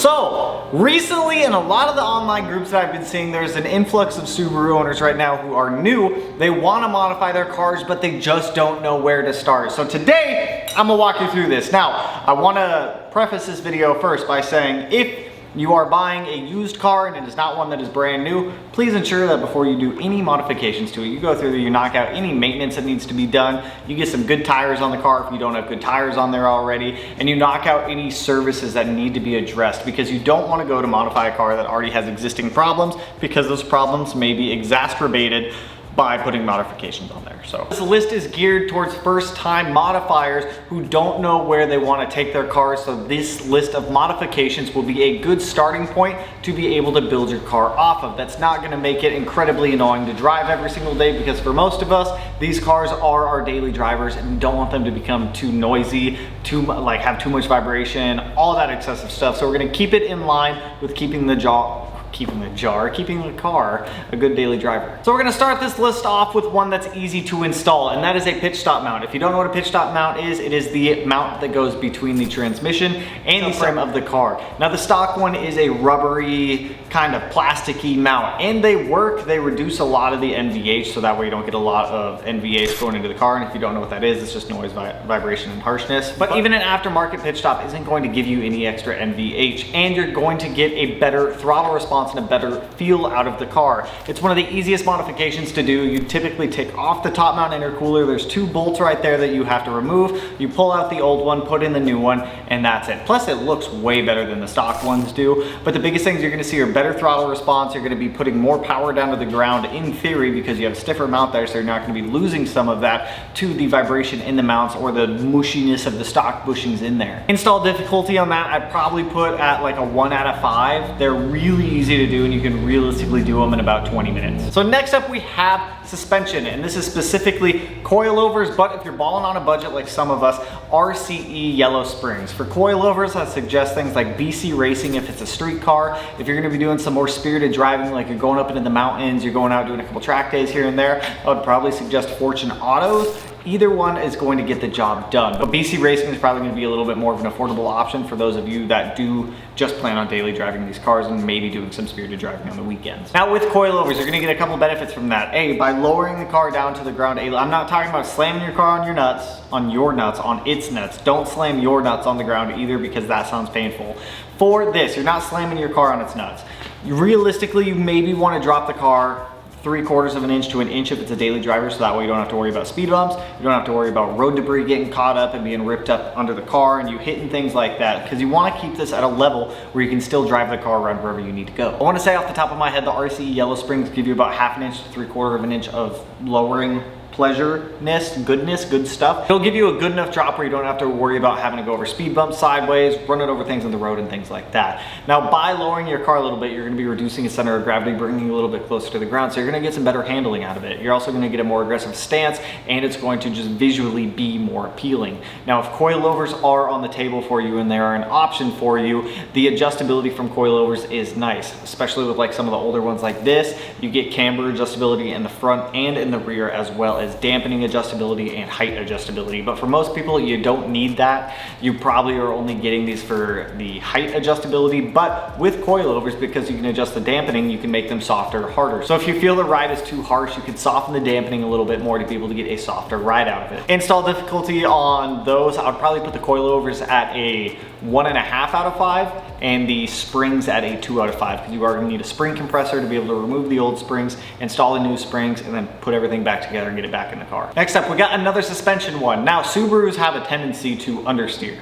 So, recently in a lot of the online groups that I've been seeing, there's an influx of Subaru owners right now who are new. They want to modify their cars, but they just don't know where to start. So today, I'm gonna walk you through this. Now, I wanna preface this video first by saying, if you are buying a used car and it is not one that is brand new, please ensure that before you do any modifications to it, you go through there, you knock out any maintenance that needs to be done, you get some good tires on the car if you don't have good tires on there already, and you knock out any services that need to be addressed, because you don't want to go to modify a car that already has existing problems, because those problems may be exacerbated by putting modifications on there. So this list is geared towards first-time modifiers who don't know where they want to take their cars. So this list of modifications will be a good starting point to be able to build your car off of. That's not going to make it incredibly annoying to drive every single day, because for most of us, these cars are our daily drivers and we don't want them to become too noisy, have too much vibration, all that excessive stuff. So we're going to keep it in line with keeping the car a good daily driver. So we're gonna start this list off with one that's easy to install, and that is a pitch stop mount. If you don't know what a pitch stop mount is, it is the mount that goes between the transmission and the frame of the car. Now the stock one is a rubbery, kind of plasticky mount, and they work. They reduce a lot of the NVH, so that way you don't get a lot of NVH going into the car. And if you don't know what that is, it's just noise, vibration, and harshness. But even an aftermarket pitch stop isn't going to give you any extra NVH, and you're going to get a better throttle response and a better feel out of the car. It's one of the easiest modifications to do. You typically take off the top mount intercooler. There's two bolts right there that you have to remove. You pull out the old one, put in the new one, and that's it. Plus it looks way better than the stock ones do. But the biggest things you're gonna see are better throttle response. You're gonna be putting more power down to the ground in theory, because you have a stiffer mount there, so you're not gonna be losing some of that to the vibration in the mounts or the mushiness of the stock bushings in there. Install difficulty on that, I'd probably put at like a 1 out of 5. They're really easy to do, and you can realistically do them in about 20 minutes. So next up we have suspension, and this is specifically coilovers, but if you're balling on a budget like some of us, RCE yellow springs. For coilovers, I suggest things like BC Racing if it's a street car. If you're gonna be doing some more spirited driving, like you're going up into the mountains, you're going out doing a couple track days here and there, I would probably suggest Fortune Autos. Either one is going to get the job done. But BC Racing is probably gonna be a little bit more of an affordable option for those of you that do just plan on daily driving these cars and maybe doing some spirited driving on the weekends. Now with coilovers, you're gonna get a couple benefits from that. A, by lowering the car down to the ground. I'm not talking about slamming your car on your nuts, on its nuts. Don't slam your nuts on the ground either, because that sounds painful. For this, you're not slamming your car on its nuts. Realistically, you maybe wanna drop the car 3/4 of an inch to an inch if it's a daily driver, so that way you don't have to worry about speed bumps, you don't have to worry about road debris getting caught up and being ripped up under the car and you hitting things like that, because you want to keep this at a level where you can still drive the car around wherever you need to go. I want to say off the top of my head, the RCE yellow springs give you about 1/2 inch to 3/4 of an inch of lowering goodness, good stuff. It'll give you a good enough drop where you don't have to worry about having to go over speed bumps sideways, running over things on the road and things like that. Now, by lowering your car a little bit, you're gonna be reducing its center of gravity, bringing you a little bit closer to the ground, so you're gonna get some better handling out of it. You're also gonna get a more aggressive stance, and it's going to just visually be more appealing. Now, if coilovers are on the table for you and they are an option for you, the adjustability from coilovers is nice, especially with like some of the older ones like this. You get camber adjustability in the front and in the rear, as well as dampening adjustability and height adjustability. But for most people, you don't need that. You probably are only getting these for the height adjustability, but with coilovers, because you can adjust the dampening, you can make them softer or harder. So if you feel the ride is too harsh, you can soften the dampening a little bit more to be able to get a softer ride out of it. Install difficulty on those, I would probably put the coilovers at a 1.5 out of 5 and the springs at a 2 out of 5, because you are going to need a spring compressor to be able to remove the old springs, install the new springs, and then put everything back together and get it back in the car. Next up, we got another suspension one. Now, Subarus have a tendency to understeer,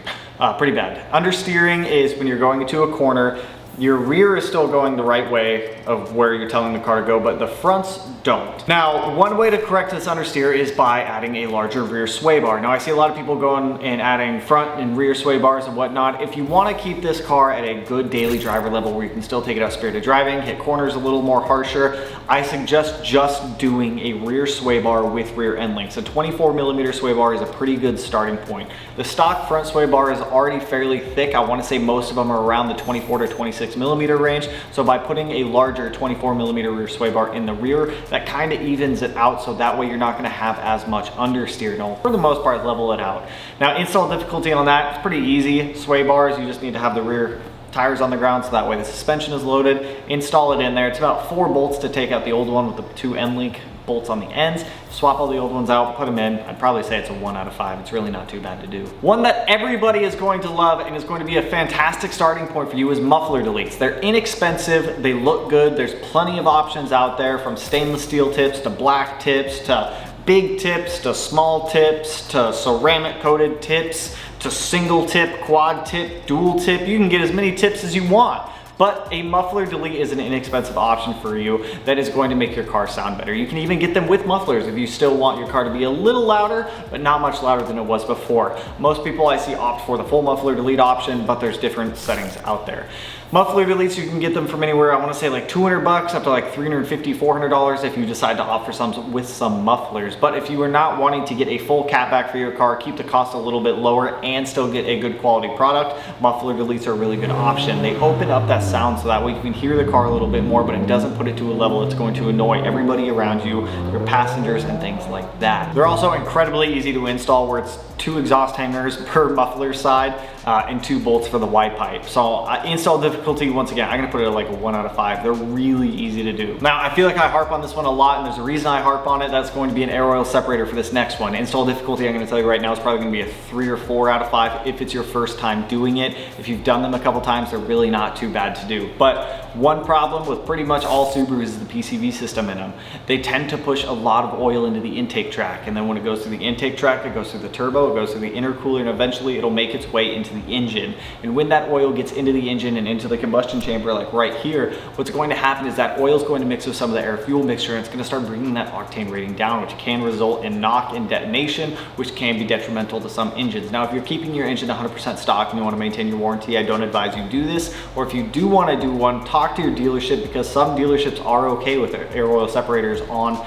pretty bad. Understeering is when you're going into a corner, your rear is still going the right way of where you're telling the car to go, but the fronts don't. Now, one way to correct this understeer is by adding a larger rear sway bar. Now, I see a lot of people going and adding front and rear sway bars and whatnot. If you want to keep this car at a good daily driver level where you can still take it out spirited driving, hit corners a little more harsher, I suggest just doing a rear sway bar with rear end links. A 24mm sway bar is a pretty good starting point. The stock front sway bar is already fairly thick. I want to say most of them are around the 24 to 26mm range. So by putting a larger 24mm rear sway bar in the rear, that kind of evens it out, so that way you're not going to have as much understeer. It'll, for the most part, level it out. Now, install difficulty on that, it's pretty easy. Sway bars, you just need to have the rear tires on the ground so that way the suspension is loaded. Install it in there. It's about 4 bolts to take out the old one with the 2 end link bolts on the ends. Swap all the old ones out, put them in. I'd probably say it's a 1 out of 5. It's really not too bad to do. One that everybody is going to love and is going to be a fantastic starting point for you is muffler deletes. They're inexpensive, they look good. There's plenty of options out there, from stainless steel tips to black tips to big tips to small tips to ceramic coated tips to single tip, quad tip, dual tip. You can get as many tips as you want. But a muffler delete is an inexpensive option for you that is going to make your car sound better. You can even get them with mufflers if you still want your car to be a little louder, but not much louder than it was before. Most people I see opt for the full muffler delete option, but there's different settings out there. Muffler deletes, you can get them from anywhere, I want to say like $200 up to like $350, $400 if you decide to opt for some with some mufflers. But if you are not wanting to get a full catback for your car, keep the cost a little bit lower and still get a good quality product, muffler deletes are a really good option. They open up that sound so that way you can hear the car a little bit more, but it doesn't put it to a level that's going to annoy everybody around you, your passengers and things like that. They're also incredibly easy to install, where it's 2 exhaust hangers per muffler side and 2 bolts for the Y pipe. So install difficulty, once again, I'm gonna put it at like a 1 out of 5. They're really easy to do. Now, I feel like I harp on this one a lot, and there's a reason I harp on it. That's going to be an air oil separator for this next one. Install difficulty, I'm gonna tell you right now, is probably gonna be a 3 or 4 out of 5 if it's your first time doing it. If you've done them a couple times, they're really not too bad to do. But one problem with pretty much all Subarus is the PCV system in them. They tend to push a lot of oil into the intake track, and then when it goes through the intake track, it goes through the turbo, it goes through the intercooler, and eventually it'll make its way into the engine. And when that oil gets into the engine and into the combustion chamber, like right here, what's going to happen is that oil is going to mix with some of the air fuel mixture, and it's going to start bringing that octane rating down, which can result in knock and detonation, which can be detrimental to some engines. Now, if you're keeping your engine 100% stock and you want to maintain your warranty, I don't advise you do this. Or if you do want to do one, talk to your dealership, because some dealerships are okay with air oil separators on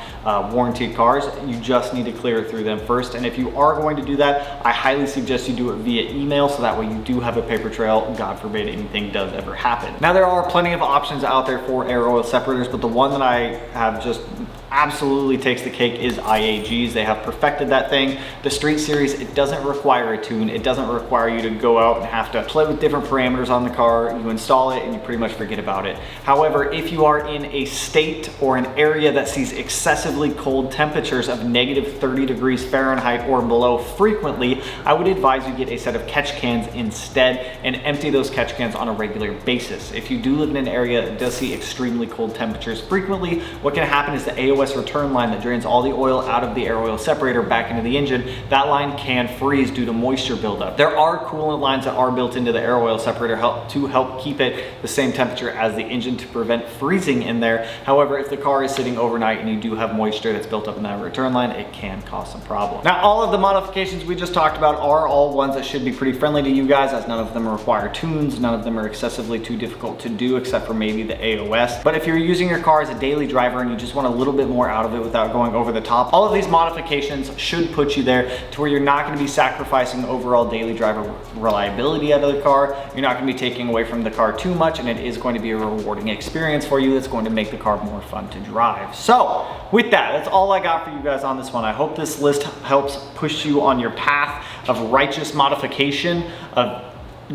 warranted cars. You just need to clear it through them first. And if you are going to do that, I highly suggest you do it via email, so that way you do have a paper trail, God forbid anything does ever happen. Now, there are plenty of options out there for air oil separators, but the one that I have just absolutely takes the cake is IAGs. They have perfected that thing. The Street Series, it doesn't require a tune. It doesn't require you to go out and have to play with different parameters on the car. You install it and you pretty much forget about it. However, if you are in a state or an area that sees excessively cold temperatures of -30 degrees Fahrenheit or below frequently, I would advise you get a set of catch cans instead and empty those catch cans on a regular basis. If you do live in an area that does see extremely cold temperatures frequently, what can happen is the AOS return line that drains all the oil out of the air oil separator back into the engine, that line can freeze due to moisture buildup. There are coolant lines that are built into the air oil separator to help keep it the same temperature as the engine to prevent freezing in there. However, if the car is sitting overnight and you do have moisture that's built up in that return line, it can cause some problems. Now, all of the modifications we just talked about are all ones that should be pretty friendly to you guys, as none of them require tunes, none of them are excessively too difficult to do except for maybe the AOS. But if you're using your car as a daily driver and you just want a little bit more out of it without going over the top, all of these modifications should put you there to where you're not going to be sacrificing overall daily driver reliability out of the car. You're not going to be taking away from the car too much, and it is going to be a rewarding experience for you that's going to make the car more fun to drive. So with that, that's all I got for you guys on this one. I hope this list helps push you on your path of righteous modification, of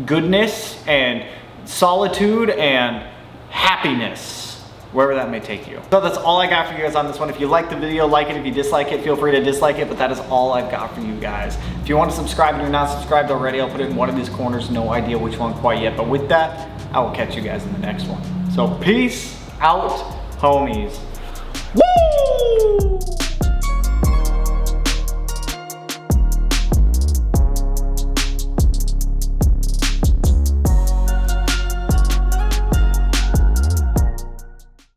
goodness and solitude and happiness, wherever that may take you. So that's all I got for you guys on this one. If you like the video, like it. If you dislike it, feel free to dislike it, but that is all I've got for you guys. If you want to subscribe and you're not subscribed already, I'll put it in one of these corners. No idea which one quite yet, but with that, I will catch you guys in the next one. So peace out, homies. Woo!